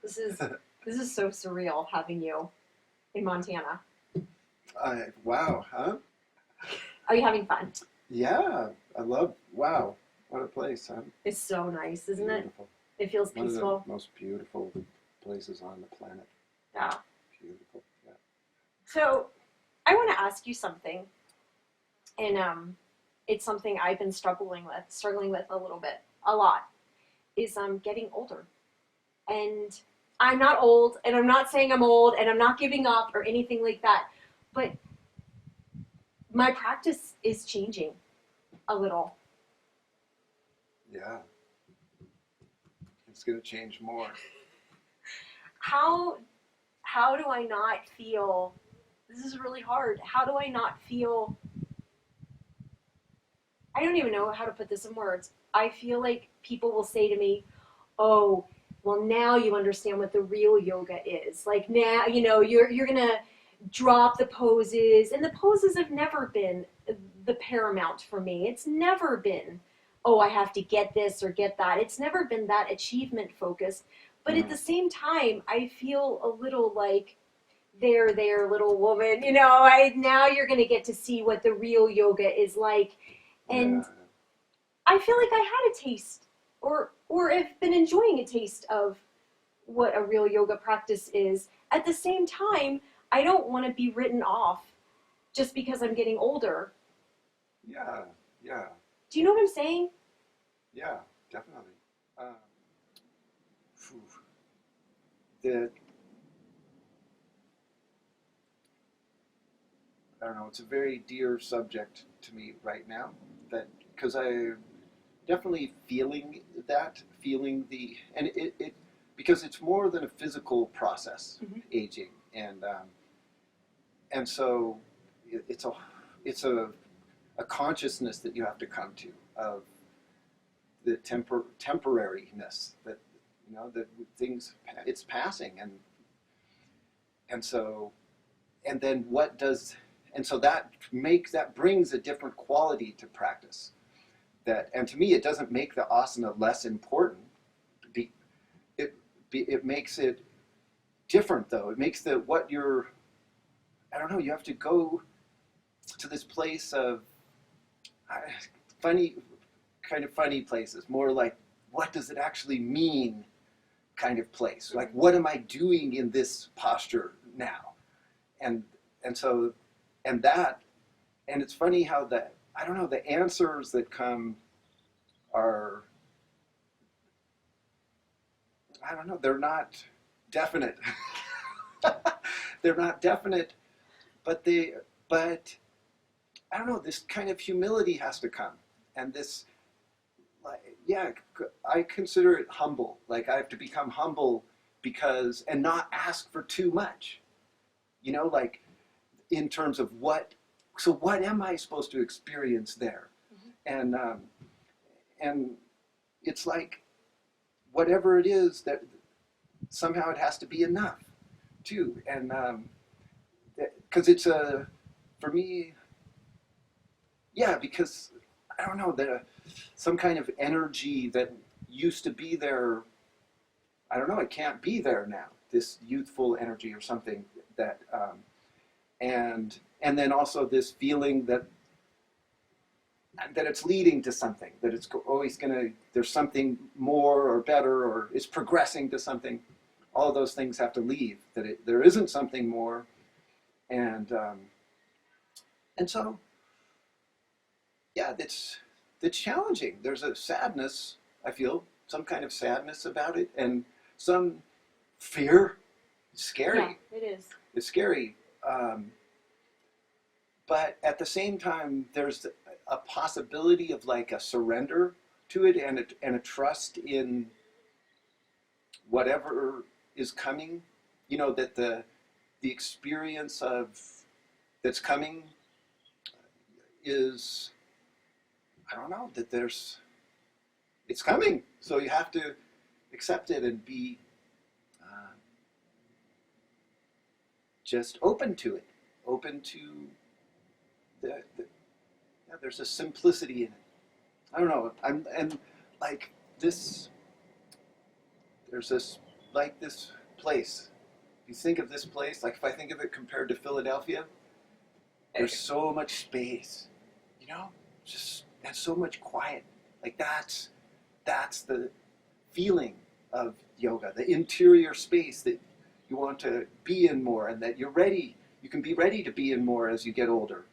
This is this is so surreal having you in Montana. Wow, huh? Are you having fun? Yeah, wow, what a place, huh? It's so nice, isn't it? Beautiful. It feels One of peaceful. the most beautiful places on the planet. Yeah. Beautiful, yeah. So I want to ask you something, and it's something I've been struggling with a little bit, a lot. Is getting older, and I'm not old, and I'm not saying I'm old, and I'm not giving up or anything like that, but my practice is changing a little. Yeah, it's going to change more. How how do I not feel? This is really hard. How do I not feel? I don't even know how to put this in words. I feel like people will say to me, "Oh, well now you understand what the real yoga is. Like now, you're going to drop the poses, and the poses have never been the paramount for me. It's never been, oh, I have to get this or get that. It's never been that achievement focused. But at the same time, I feel a little like, there, little woman. Now you're going to get to see what the real yoga is like. And Yeah. I feel like I had a taste, or have been enjoying a taste of what a real yoga practice is. At the same time, I don't want to be written off just because I'm getting older. Yeah, yeah, Do you know what I'm saying? yeah, definitely. Um, phew. the I don't know. It's a very dear subject to me right now. That because I definitely feeling the and it because it's more than a physical process, Mm-hmm. aging, and so it's a consciousness that you have to come to of the temporariness that that things it's passing and so and then what does and so that brings a different quality to practice that and to me it doesn't make the asana less important. Be, it makes it different though. It makes the what you're I don't know. You have to go to this place of funny, kind of funny places. More like what does it actually mean, kind of place. Like what am I doing in this posture now, and and so and that and it's funny how that I don't know the answers that come are I don't know they're not definite. They're not definite, but but I don't know. This kind of humility has to come, and this, like, yeah, I consider it humble. Like I have to become humble because, and not ask for too much. Like in terms of what. So what am I supposed to experience there? Mm-hmm. And it's like whatever it is that somehow it has to be enough, too. And because it's for me, yeah, because I don't know some kind of energy that used to be there. I don't know. It can't be there now. This youthful energy or something that, and then also this feeling that it's leading to something. That it's always gonna. There's something more or better, or it's progressing to something. All of those things have to leave. There isn't something more, and so yeah, that's challenging. There's a sadness. I feel some kind of sadness about it, and some fear. It's scary. Yeah, it is. It's scary, but at the same time, there's a possibility of like a surrender to it, and a trust in whatever is coming. That the experience of that's coming is I don't know that it's coming, so you have to accept it and be just open to it, open to yeah, there's a simplicity in it. I don't know. And like this, there's this like this place. You think of this place, like if I think of it compared to Philadelphia, there's so much space, you know, just and so much quiet. Like that's the feeling of yoga, the interior space that you want to be in more, and that you're ready. You can be ready to be in more as you get older,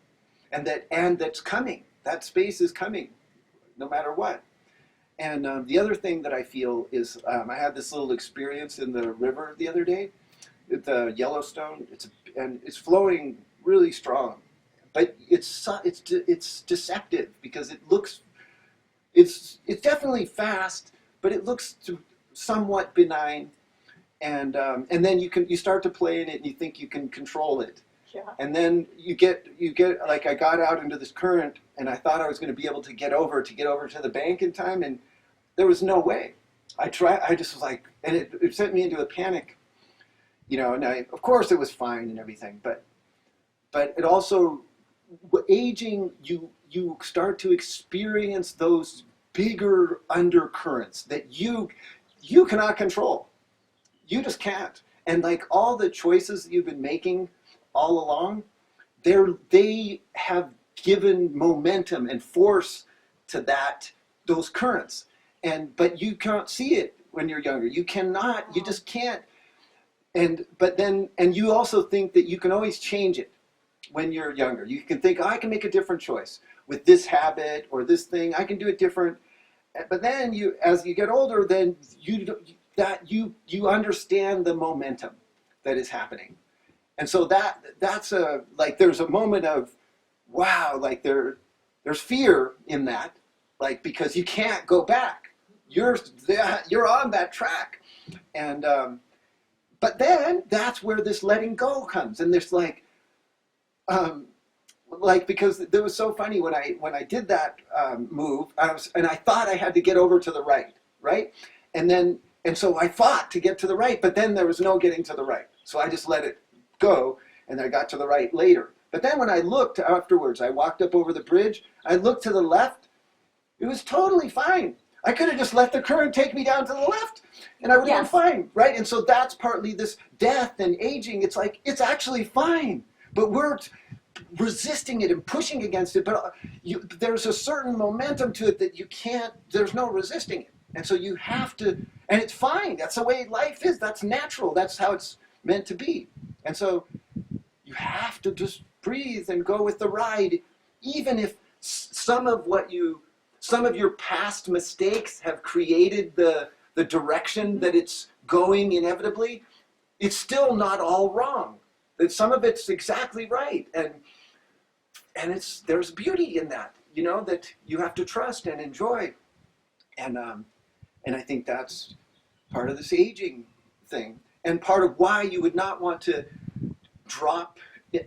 and that's coming. That space is coming, no matter what. And the other thing that I feel is I had this little experience in the river the other day, the Yellowstone. It's flowing really strong, but it's deceptive because it's definitely fast, but it looks somewhat benign, and then you start to play in it and you think you can control it. Yeah. And then you get like I got out into this current and I thought I was going to be able to get over to the bank in time, and there was no way. I just was like, and it sent me into a panic, you know. And of course it was fine and everything, but it also, aging, you start to experience those bigger undercurrents that you cannot control. You just can't. And like all the choices that you've been making all along, they have given momentum and force to those currents. But you can't see it when you're younger. You cannot. You just can't. And you also think that you can always change it when you're younger. You can think, oh, I can make a different choice with this habit or this thing. I can do it different. But then as you get older, then you understand the momentum that is happening. And so that's there's a moment of, wow, like there's fear in that, like, because you can't go back. You're on that track. And but then that's where this letting go comes. And there's because it was so funny when I did that move, I thought I had to get over to the right? And so I fought to get to the right, but then there was no getting to the right. So I just let it go, and I got to the right later. But then when I looked afterwards, I walked up over the bridge, I looked to the left, it was totally fine. I could have just let the current take me down to the left, and I would have been fine, right? And so that's partly this death and aging. It's like, it's actually fine, but we're resisting it and pushing against it. But there's a certain momentum to it that you can't, there's no resisting it. And so you have to, and it's fine. That's the way life is. That's natural. That's how it's meant to be. And so you have to just breathe and go with the ride, even if some of your past mistakes have created the direction that it's going inevitably. It's still not all wrong. That some of it's exactly right, and there's beauty in that, you know, that you have to trust and enjoy, and I think that's part of this aging thing, and part of why you would not want to drop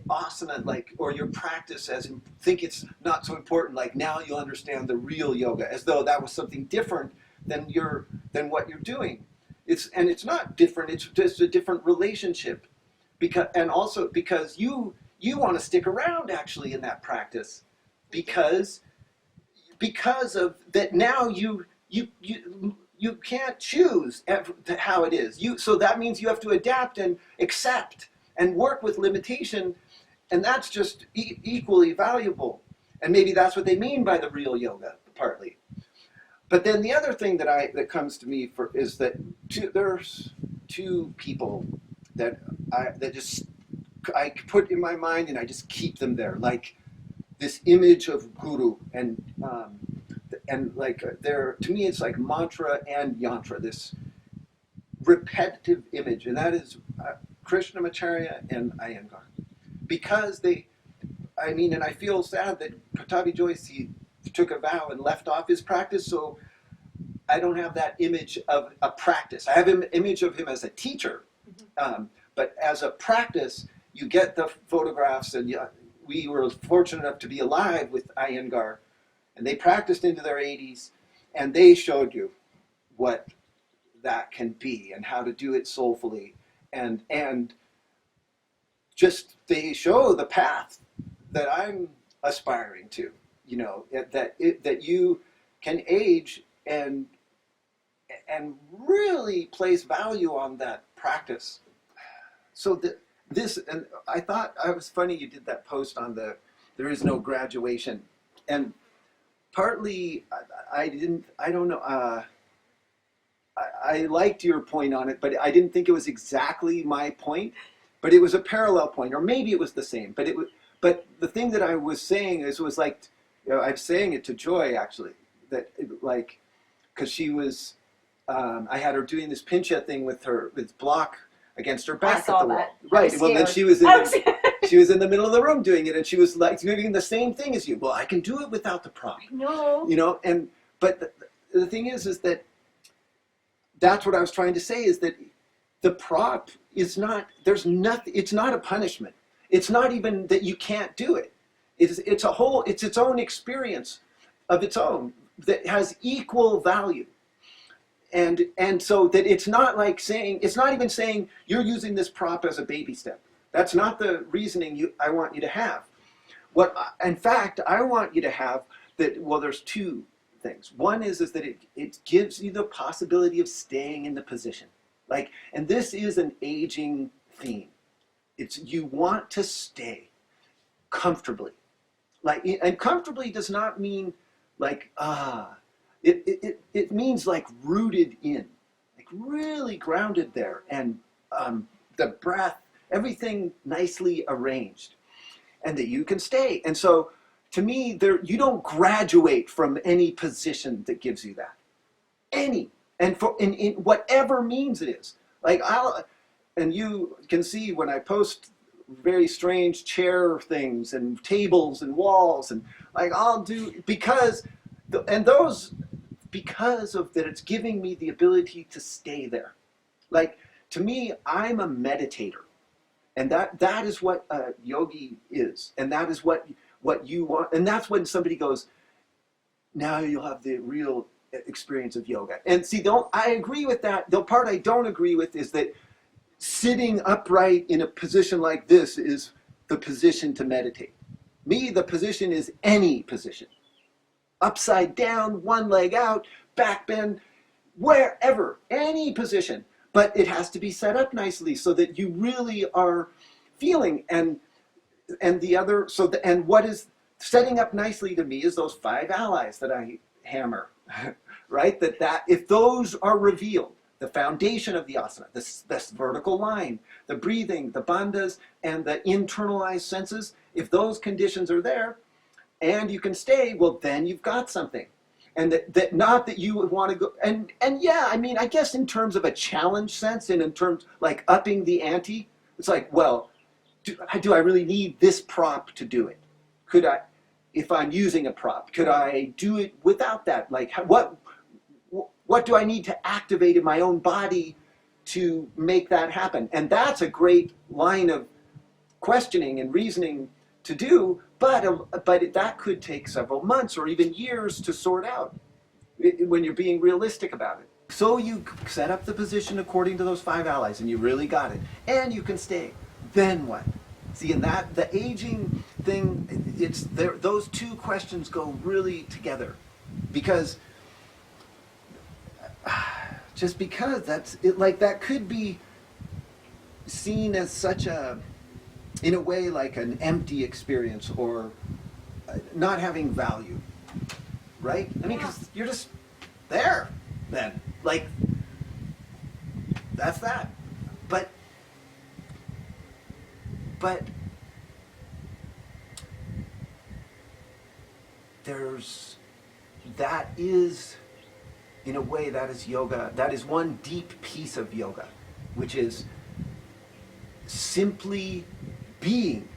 asana, or your practice think it's not so important. Like, now you'll understand the real yoga, as though that was something different than what you're doing. It's not different. It's just a different relationship. Because you want to stick around actually in that practice, because of that. Now you can't choose how it is. So that means you have to adapt and accept and work with limitation, and that's just equally valuable. And maybe that's what they mean by the real yoga, partly. But then the other thing that comes to me is that there's two people that I put in my mind, and I just keep them there, like this image of guru, and to me it's like mantra and yantra, this repetitive image, and that is Krishnamacharya and Iyengar, because and I feel sad that Pattabhi Jois, he took a vow and left off his practice, so I don't have that image of a practice. I have an image of him as a teacher, but as a practice, you get the photographs, and we were fortunate enough to be alive with Iyengar, and they practiced into their 80s, and they showed you what that can be and how to do it soulfully, and just they show the path that I'm aspiring to, you know, that you can age and and really place value on that practice. So this, and I thought it was funny you did that post on there is no graduation, and partly I don't know. I liked your point on it, but I didn't think it was exactly my point. But it was a parallel point, or maybe it was the same. But the thing that I was saying was like, I'm saying it to Joy actually, that like, because she was, I had her doing this pincha thing with block against her back at the wall. Right. Well, then she was in the middle of the room doing it, and she was like doing the same thing as you. Well, I can do it without the prop. No. But the thing is that that's what I was trying to say, is that the prop is not, there's nothing, it's not a punishment. It's not even that you can't do it. It's its own experience of its own that has equal value. And so that it's not like saying, it's not even saying you're using this prop as a baby step. That's not the reasoning I want you to have. In fact, I want you to have that, well, there's two things. One is that it gives you the possibility of staying in the position. And this is an aging theme. You want to stay comfortably. And comfortably does not mean it means rooted in, really grounded there, and the breath, everything nicely arranged, and that you can stay. And so to me, you don't graduate from any position that gives you that. And in whatever means it is. And you can see when I post very strange chair things and tables and walls, and I'll do, because of that, it's giving me the ability to stay there. To me, I'm a meditator, and that is what a yogi is, and that is what you want. And that's when somebody goes, now you'll have the real experience of yoga. And see, I agree with that. The part I don't agree with is that sitting upright in a position like this is the position to meditate. Me, the position is any position. Upside down, one leg out, back bend, wherever, any position. But it has to be set up nicely so that you really are feeling. And what is setting up nicely to me is those 5 allies that I hammer, right? That if those are revealed, the foundation of the asana, this vertical line, the breathing, the bandhas, and the internalized senses, if those conditions are there, and you can stay, well, then you've got something. And that not that you would want to go, and yeah, I mean, I guess in terms of a challenge sense, and in terms upping the ante, it's well, do I really need this prop to do it? Could I, if I'm using a prop, could I do it without that? What do I need to activate in my own body to make that happen? And that's a great line of questioning and reasoning to do, but that could take several months or even years to sort out when you're being realistic about it. So you set up the position according to those 5 allies, and you really got it, and you can stay. Then what? See, and that the aging thing, it's there. Those two questions go really together, because just because that's it, that could be seen as such in a way, an empty experience, or not having value, right? I mean, because you're just there then, that's that. But that is, in a way, that is yoga. That is one deep piece of yoga, which is simply being.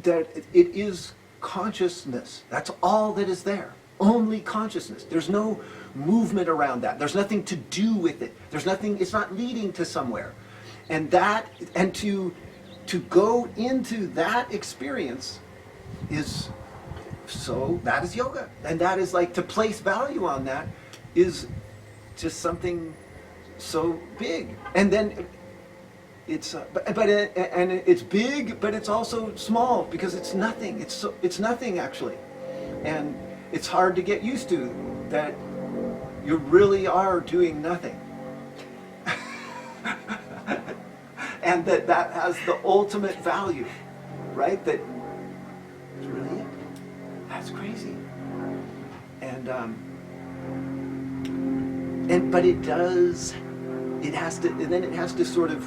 That it is consciousness. That's all that is there. Only consciousness. There's no movement around that. There's nothing to do with it. There's nothing, it's not leading to somewhere. And to go into that experience that is yoga. And that is to place value on that is just something so big. And then it's it's big, but it's also small, because it's nothing. It's nothing actually, and it's hard to get used to that. you really are doing nothing. And that has the ultimate value, right? That's really it. That's crazy. And but it does, it has to sort of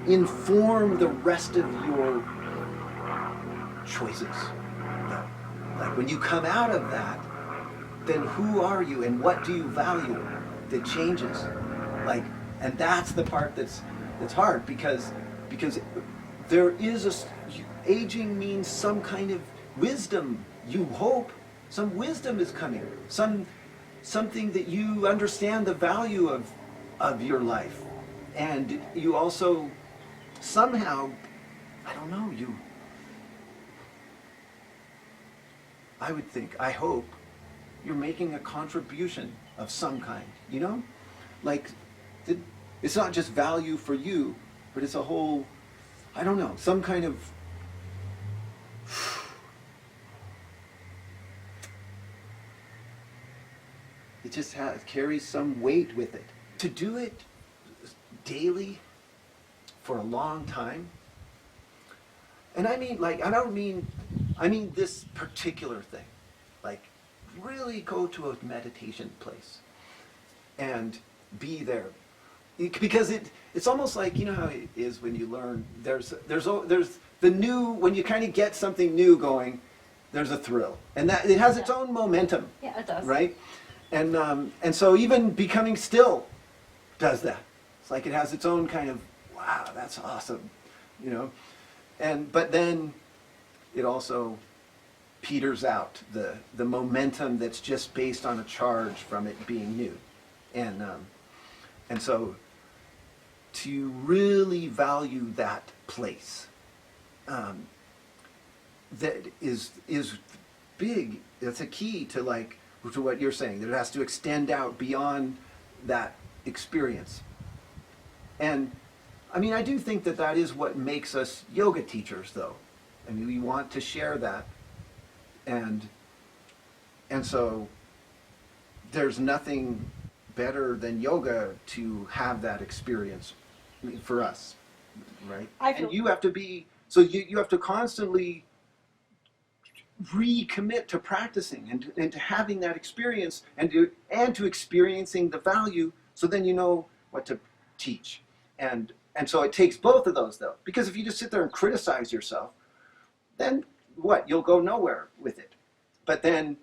inform the rest of your choices. Like when you come out of that, then who are you and what do you value that changes? Like, and that's the part that's hard because there is aging means some kind of wisdom. You hope some wisdom is coming, something that you understand the value of your life, and you also somehow, I don't know, I would think, I hope, you're making a contribution of some kind, you know? Like, it's not just value for you, but it's a whole, I don't know, some kind of, it just carries some weight with it. To do it daily for a long time, and I mean, like, I mean this particular thing, like, really go to a meditation place and be there, because it's almost like, you know how it is when you learn, there's the new, when you kind of get something new going, there's a thrill, and that it has its own momentum. Yeah, it does. Right? And so even becoming still does that. It's like it has its own kind of, wow, that's awesome, you know? But then it also peters out, the momentum that's just based on a charge from it being new. And so to really value that place, that is big. That's a key to what you're saying, that it has to extend out beyond that experience. And I mean, I do think that is what makes us yoga teachers, though. I mean, we want to share that. And so there's nothing better than yoga to have that experience for us, right? And you have to be, so you have to constantly recommit to practicing and to having that experience and to experiencing the value, so then you know what to teach. And so it takes both of those, though, because if you just sit there and criticize yourself, then what? You'll go nowhere with it. But then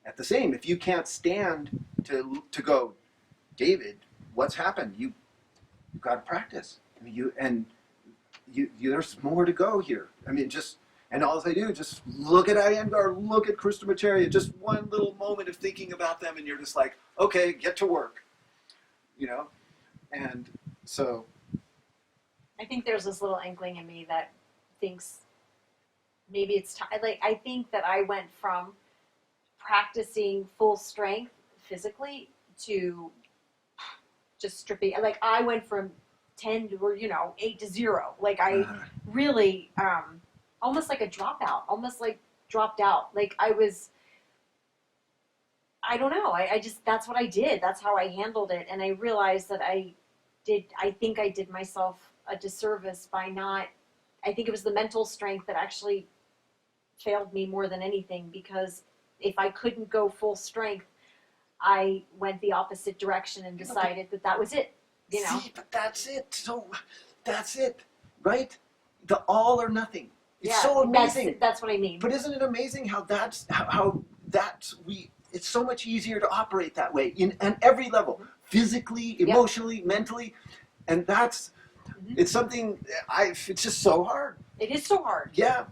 at the same, if you can't stand to go, David, what's happened? You've got to practice. I mean, there's more to go here. I mean, and all I do, just look at Iyengar, look at Krishnamacharya, just one little moment of thinking about them, and you're just like, okay, get to work, you know? And so, I think there's this little inkling in me that thinks maybe it's time. Like, I think that I went from practicing full strength physically to just stripping. Like, I went from 10 to, 8 to 0. Like, I really, almost like a dropout, almost like dropped out. Like, I don't know. I just, that's what I did. That's how I handled it. And I realized that I think I did myself a disservice by not, I think it was the mental strength that actually failed me more than anything, because if I couldn't go full strength, I went the opposite direction and decided that was it, you know? See, but that's it. So that's it, right? The all or nothing. It's so amazing. That's what I mean. But isn't it amazing how it's so much easier to operate that way on every level, physically, emotionally, mentally, and it's something it's just so hard. It is so hard. Yeah.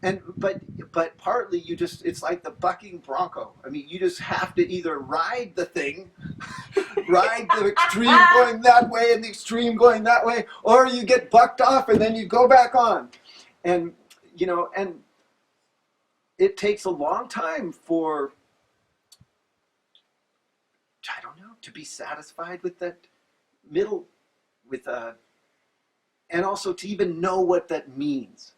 But partly it's like the bucking bronco. I mean, you just have to either ride the thing, ride the extreme going that way and the extreme going that way, or you get bucked off and then you go back on. And, and it takes a long time for, I don't know, to be satisfied with that middle, and also to even know what that means.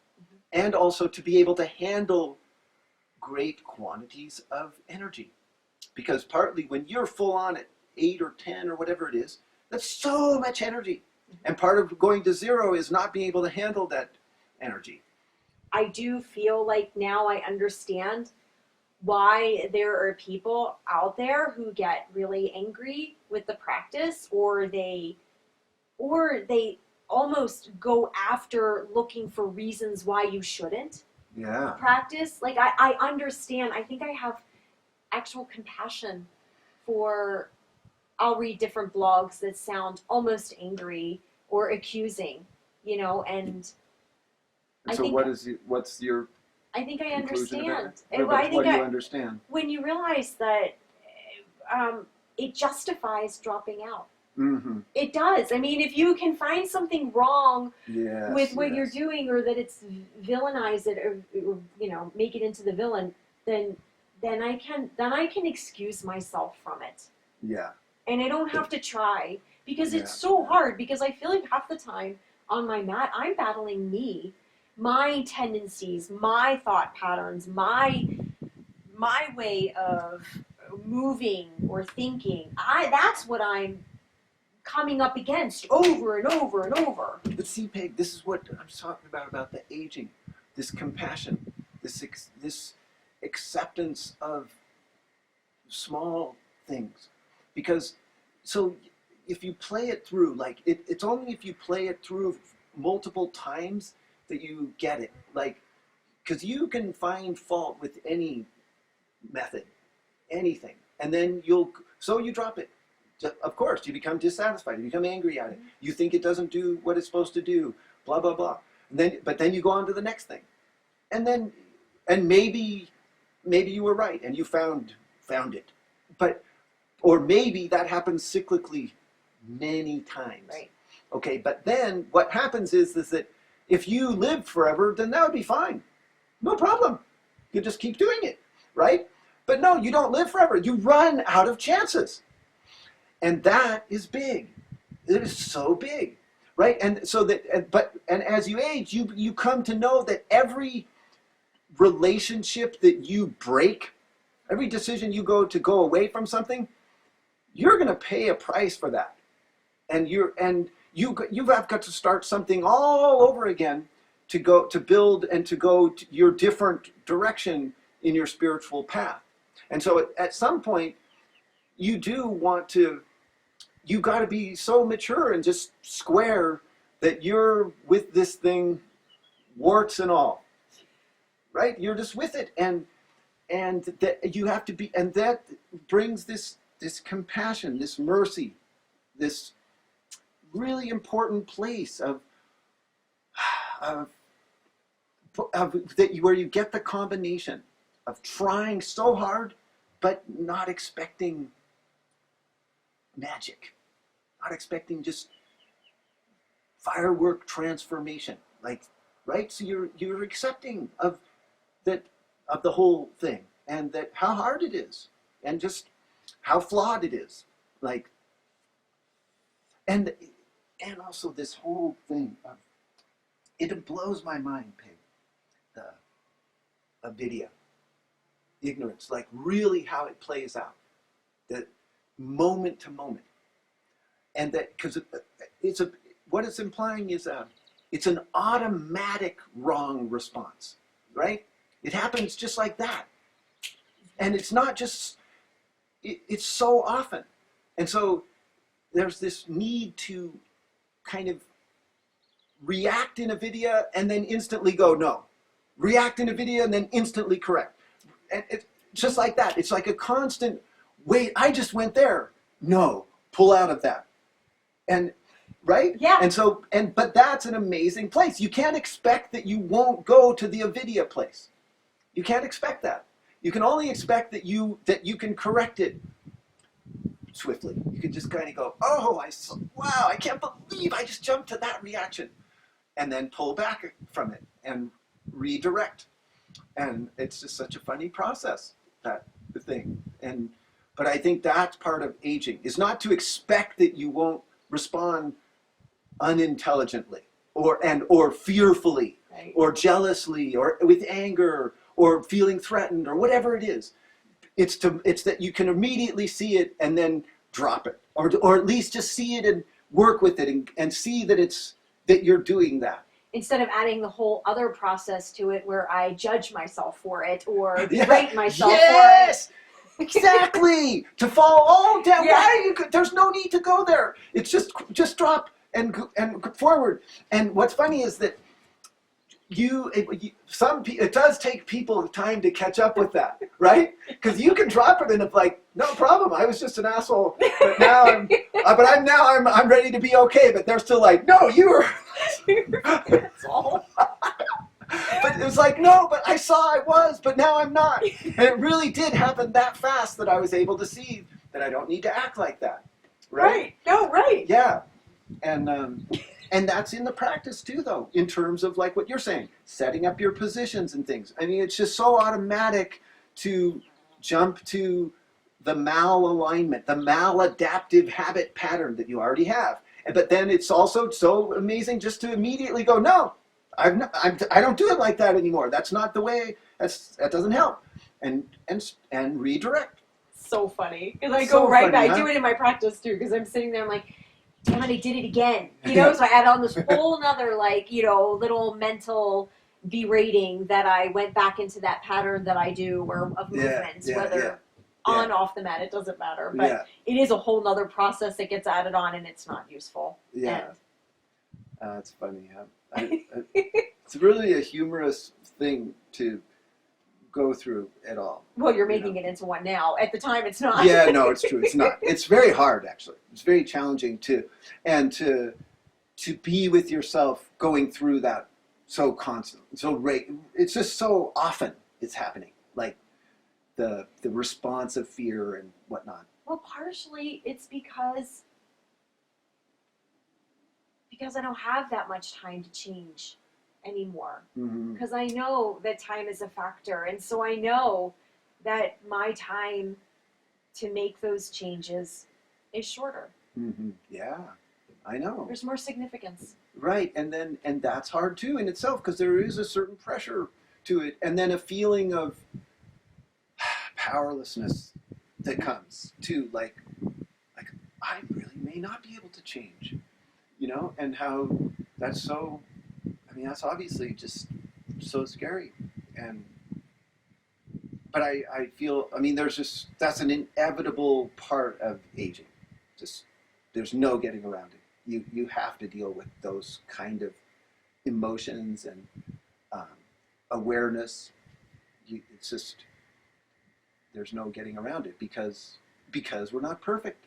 And also to be able to handle great quantities of energy. Because partly when you're full on at 8 or 10 or whatever it is, that's so much energy. And part of going to 0 is not being able to handle that energy. I do feel like now I understand why there are people out there who get really angry with the practice, or they almost go after looking for reasons why you shouldn't practice. Like I understand. I think I have actual compassion for, I'll read different blogs that sound almost angry or accusing, and I so think, what's your I think I conclusion understand. about it? What do you understand? When you realize that it justifies dropping out. Mm-hmm. It does. I mean, if you can find something wrong with what you're Yes. doing, or that it's villainize it, or make it into the villain, then I can excuse myself from it. Yeah. And I don't have to try, because it's so hard, because I feel like half the time on my mat I'm battling me, my tendencies, my thought patterns, my way of moving or thinking. That's what I'm coming up against over and over and over. But see, Peg, this is what I'm talking about the aging, this compassion, this acceptance of small things. Because, so if you play it through, like, it's only if you play it through multiple times that you get it. Like, because you can find fault with any method, anything, and then you drop it. Of course, you become dissatisfied. You become angry at it. You think it doesn't do what it's supposed to do. Blah blah blah. But then you go on to the next thing, and maybe you were right and you found it, or maybe that happens cyclically many times. Right. Okay, but then what happens is that if you lived forever, then that would be fine. No problem. You just keep doing it, right? But no, you don't live forever. You run out of chances. And that is big. It is so big, right? And so and as you age, you come to know that every relationship that you break, every decision you go away from something, you're going to pay a price for that. And you've got to start something all over again to build and to go to your different direction in your spiritual path. And so at some point, you got to be so mature and just square that you're with this thing, warts and all, right? You're just with it, and that you have to be, and that brings this compassion, this mercy, this really important place of that where you get the combination of trying so hard, but not expecting magic, not expecting just firework transformation, like, right? So you're accepting of the whole thing, and that how hard it is, and just how flawed it is, like, and also this whole thing of, it blows my mind, Peg, the avidya, ignorance, like really how it plays out, that moment to moment, and that because what it's implying is it's an automatic wrong response, right? It happens just like that, and it's not just it's so often, and so there's this need to kind of react in avidya and then instantly go no, react in avidya and then instantly correct, and it's just like that. It's like a constant, wait, I just went there. No, pull out of that. And right? Yeah. And so, but that's an amazing place. You can't expect that you won't go to the avidya place. You can't expect that. You can only expect that you can correct it swiftly. You can just kind of go, oh, wow, I can't believe I just jumped to that reaction. And then pull back from it and redirect. And it's just such a funny process, that the thing. But I think that's part of aging, is not to expect that you won't respond unintelligently or fearfully, right, or jealously or with anger or feeling threatened or whatever it is. It's that you can immediately see it and then drop it, or at least just see it and work with it and see that you're doing that. Instead of adding the whole other process to it where I judge myself for it or berate myself for it. Exactly. To fall all down. Yeah. Why are you? There's no need to go there. It's just drop and forward. And what's funny is that it does take people time to catch up with that, right? Because you can drop it and it's like, no problem. I was just an asshole, but now I'm ready to be okay. But they're still like, no, you were. That's all. But it was like, no, but I saw I was, but now I'm not. And it really did happen that fast that I was able to see that I don't need to act like that, right? No, right. Yeah, and that's in the practice too, though, in terms of like what you're saying, setting up your positions and things. I mean, it's just so automatic to jump to the malalignment, the maladaptive habit pattern that you already have. But then it's also so amazing just to immediately go, no, I don't do it like that anymore. That's not the way. That doesn't help. And redirect. So funny, because I So go right funny, back. huh? I do it in my practice too, because I'm sitting there, I'm like, damn it, I did it again. You know, so I add on this whole nother, like, you know, little mental berating that I went back into that pattern that I do of movements, whether on, off the mat, it doesn't matter. But it is a whole nother process that gets added on, and it's not useful. Yeah. It's funny. It's really a humorous thing to go through at all. Well, you're making it into one now. At the time, it's not. Yeah, no, it's true. It's not. It's very hard, actually. It's very challenging to be with yourself going through that so constant, it's just so often it's happening, like the response of fear and whatnot. Well, partially it's because I don't have that much time to change anymore. Because I know that time is a factor, and so I know that my time to make those changes is shorter. Yeah, I know. There's more significance. Right, and that's hard too in itself, because there is a certain pressure to it, and then a feeling of powerlessness that comes too, like I really may not be able to change, you know, and how that's so. I mean, that's obviously just so scary, but I feel. I mean, that's an inevitable part of aging. Just there's no getting around it. You have to deal with those kind of emotions and awareness. It's just there's no getting around it because we're not perfect,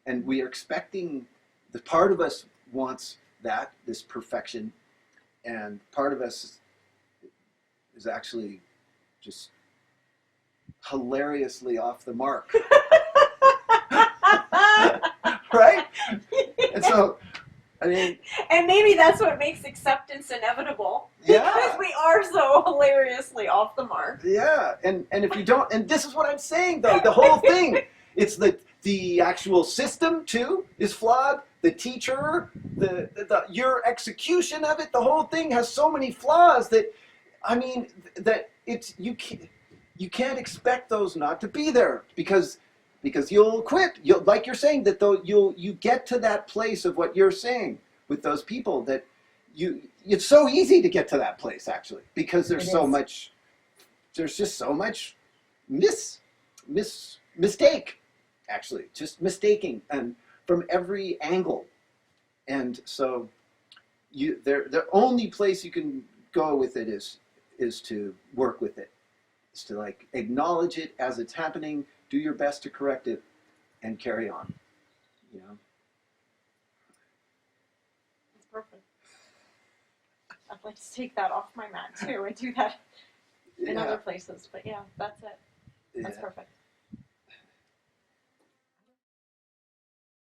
and we are expecting. The part of us wants this perfection, and part of us is actually just hilariously off the mark. Right? And so, I mean... And maybe that's what makes acceptance inevitable. Yeah. Because we are so hilariously off the mark. Yeah, and if you don't... And this is what I'm saying, though. The whole thing. It's the actual system, too, is flawed. The teacher, your execution of it, the whole thing has so many flaws that, I mean, that you can't expect those not to be there because you'll quit. Like you're saying, that though you get to that place of what you're saying with those people, that it's so easy to get to that place, actually, because there's just so much mistake, actually, just mistaking, and from every angle. And so the only place you can go with it is to work with it. Is to like acknowledge it as it's happening, do your best to correct it, and carry on. You know? That's perfect. I'd like to take that off my mat too and do that in other places. But yeah, that's it. That's perfect.